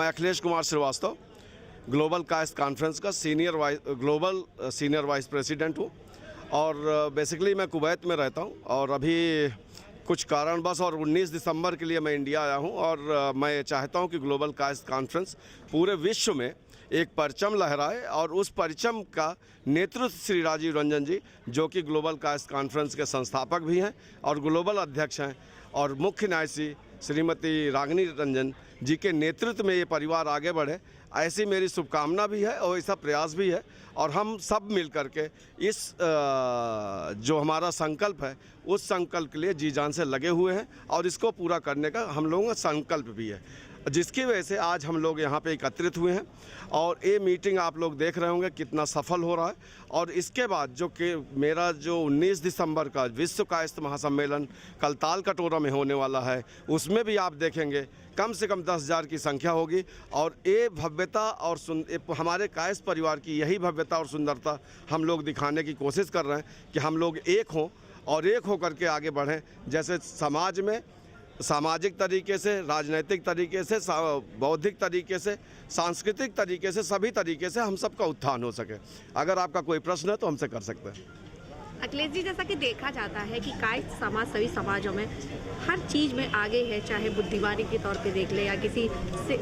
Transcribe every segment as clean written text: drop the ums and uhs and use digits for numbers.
मैं Akhilesh Kumar Srivastava global caste conference का global senior vice president हूँ और बेसिकली मैं कुवैत में रहता हूँ और अभी कुछ कारणवश और 19 दिसंबर के लिए मैं इंडिया आया हूँ और मैं चाहता हूँ कि ग्लोबल कास्ट कॉन्फ्रेंस पूरे विश्व में एक परचम लहराए और उस परचम का नेतृत्व श्री राजीव रंजन जी, जो कि ग्लोबल कास्ट कॉन्फ्रेंस के संस्थापक भी हैं और ग्लोबल अध्यक्ष हैं, और मुख्य न्यायसी श्रीमती रागिनी रंजन जी के नेतृत्व में ये परिवार आगे बढ़े, ऐसी मेरी शुभकामना भी है और ऐसा प्रयास भी है। और हम सब मिल कर के इस जो हमारा संकल्प है उस संकल्प के लिए जी जान से लगे हुए हैं और इसको पूरा करने का हम लोगों का संकल्प भी है, जिसकी वजह से आज हम लोग यहाँ पे एकत्रित हुए हैं। और ये मीटिंग आप लोग देख रहे होंगे कितना सफल हो रहा है। और इसके बाद जो कि मेरा जो 19 दिसंबर का विश्व कायस्थ महासम्मेलन कल तालकटोरा में होने वाला है, उसमें भी आप देखेंगे कम से कम 10,000 की संख्या होगी। और ये भव्यता और हमारे कायस्थ परिवार की यही भव्यता और सुंदरता हम लोग दिखाने की कोशिश कर रहे हैं कि हम लोग एक हों और एक होकर के आगे बढ़ें। जैसे समाज में सामाजिक तरीके से, राजनीतिक तरीके से, बौद्धिक तरीके से, सांस्कृतिक तरीके से, सभी तरीके से हम सबका उत्थान हो सके। अगर आपका कोई प्रश्न है तो हमसे कर सकते हैं। अखिलेश जी, जैसा कि देखा जाता है कि कायस्थ समाज सभी समाजों में हर चीज़ में आगे है, चाहे बुद्धिमानी के तौर पे देख ले या किसी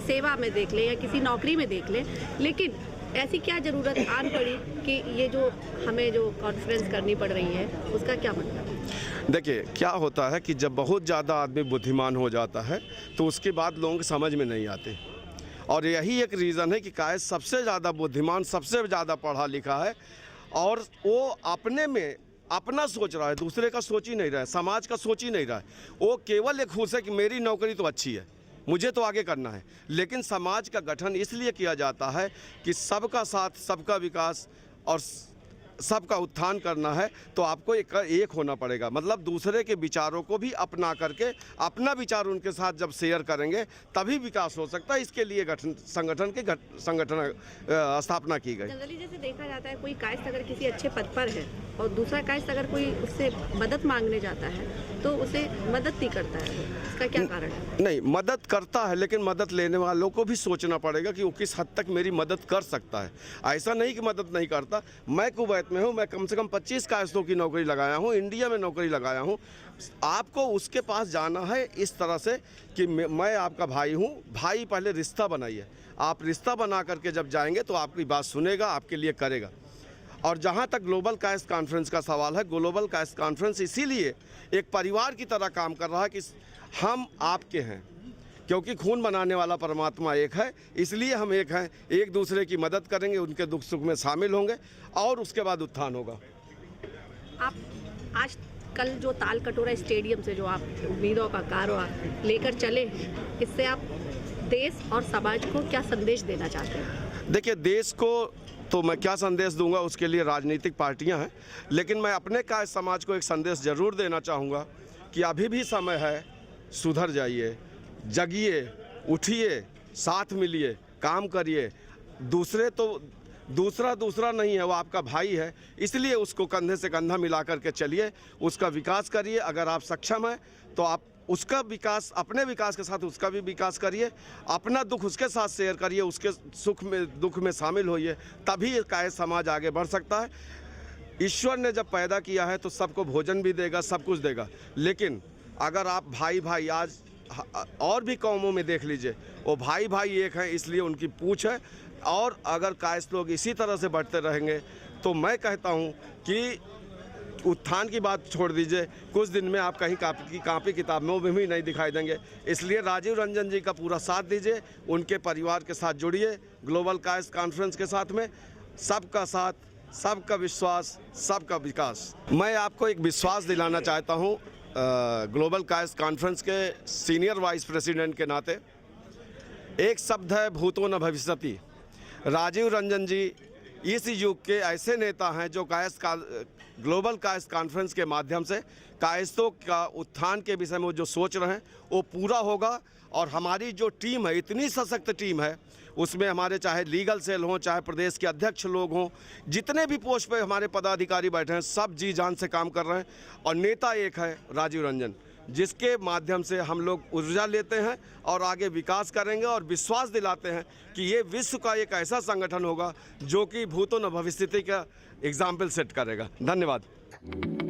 सेवा में देख ले या किसी नौकरी में देख ले, लेकिन ऐसी क्या ज़रूरत आन पड़ी कि ये जो हमें जो कॉन्फ्रेंस करनी पड़ रही है उसका क्या मतलब है? देखिए, क्या होता है कि जब बहुत ज़्यादा आदमी बुद्धिमान हो जाता है तो उसके बाद लोगों को समझ में नहीं आते, और यही एक रीज़न है कि कायस्थ सबसे ज़्यादा बुद्धिमान, सबसे ज़्यादा पढ़ा लिखा है और वो अपने में अपना सोच रहा है, दूसरे का सोच ही नहीं रहा है, समाज का सोच ही नहीं रहा है। वो केवल एक खुश है कि मेरी नौकरी तो अच्छी है, मुझे तो आगे करना है। लेकिन समाज का गठन इसलिए किया जाता है कि सबका साथ, सबका विकास और सबका उत्थान करना है, तो आपको एक होना पड़ेगा। मतलब दूसरे के विचारों को भी अपना करके अपना विचार उनके साथ जब शेयर करेंगे तभी विकास हो सकता है। इसके लिए संगठन स्थापना की गई। जनरली जैसे देखा जाता है, कोई कायस्थ अगर किसी अच्छे पद पर है और दूसरा कायस्थ अगर कोई उससे मदद मांगने जाता है तो उसे मदद नहीं करता है, इसका क्या कारण है? नहीं, मदद करता है, लेकिन मदद लेने वालों को भी सोचना पड़ेगा कि वो किस हद तक मेरी मदद कर सकता है। ऐसा नहीं कि मदद नहीं करता। मैं कुवैत में हूँ, मैं कम से कम 25 कायस्थों की नौकरी लगाया हूँ, इंडिया में नौकरी लगाया हूँ। आपको उसके पास जाना है इस तरह से कि मैं आपका भाई हूँ। भाई पहले रिश्ता बनाइए। आप रिश्ता बना करके जब जाएंगे तो आपकी बात सुनेगा, आपके लिए करेगा। और जहाँ तक ग्लोबल कायस्थ कॉन्फ्रेंस का सवाल है, ग्लोबल कायस्थ कॉन्फ्रेंस इसीलिए एक परिवार की तरह काम कर रहा है कि हम आपके हैं, क्योंकि खून बनाने वाला परमात्मा एक है, इसलिए हम एक हैं। एक दूसरे की मदद करेंगे, उनके दुख सुख में शामिल होंगे और उसके बाद उत्थान होगा। आप आज कल जो तालकटोरा स्टेडियम से जो आप उम्मीदों का कारवा लेकर चले, इससे आप देश और समाज को क्या संदेश देना चाहते हैं? देखिए, देश को तो मैं क्या संदेश दूंगा, उसके लिए राजनीतिक पार्टियां हैं, लेकिन मैं अपने कायस्थ समाज को एक संदेश ज़रूर देना चाहूँगा कि अभी भी समय है, सुधर जाइए, जगिए, उठिए, साथ मिलिए, काम करिए। दूसरा नहीं है, वो आपका भाई है, इसलिए उसको कंधे से कंधा मिला करके चलिए, उसका विकास करिए। अगर आप सक्षम हैं तो आप उसका विकास, अपने विकास के साथ उसका भी विकास करिए, अपना दुख उसके साथ शेयर करिए, उसके सुख में दुख में शामिल होइए, तभी कायस्थ समाज आगे बढ़ सकता है। ईश्वर ने जब पैदा किया है तो सबको भोजन भी देगा, सब कुछ देगा, लेकिन अगर आप भाई भाई, आज और भी कौमों में देख लीजिए, वो भाई भाई एक हैं, इसलिए उनकी पूछ है। और अगर कायस्थ लोग इसी तरह से बढ़ते रहेंगे तो मैं कहता हूँ कि उत्थान की बात छोड़ दीजिए, कुछ दिन में आप कहीं कापी किताबों में भी नहीं दिखाई देंगे। इसलिए राजीव रंजन जी का पूरा साथ दीजिए, उनके परिवार के साथ जुड़िए, ग्लोबल कायस्थ कॉन्फ्रेंस के साथ में। सबका साथ, सबका विश्वास, सबका विकास। मैं आपको एक विश्वास दिलाना चाहता हूँ ग्लोबल कायस्थ कॉन्फ्रेंस के सीनियर वाइस प्रेसिडेंट के नाते। एक शब्द है, भूतो न भविष्यति। राजीव रंजन जी इस युग के ऐसे नेता हैं जो ग्लोबल कायस्थ कॉन्फ्रेंस के माध्यम से कायस्थों का उत्थान के विषय में जो सोच रहे हैं वो पूरा होगा। और हमारी जो टीम है, इतनी सशक्त टीम है, उसमें हमारे चाहे लीगल सेल हों, चाहे प्रदेश के अध्यक्ष लोग हों, जितने भी पोस्ट पे हमारे पदाधिकारी बैठे हैं, सब जी जान से काम कर रहे हैं। और नेता एक है, राजीव रंजन। जिसके माध्यम से हम लोग ऊर्जा लेते हैं और आगे विकास करेंगे और विश्वास दिलाते हैं कि ये विश्व का एक ऐसा संगठन होगा जो कि भूतो न भविष्यति का एग्जाम्पल सेट करेगा। धन्यवाद।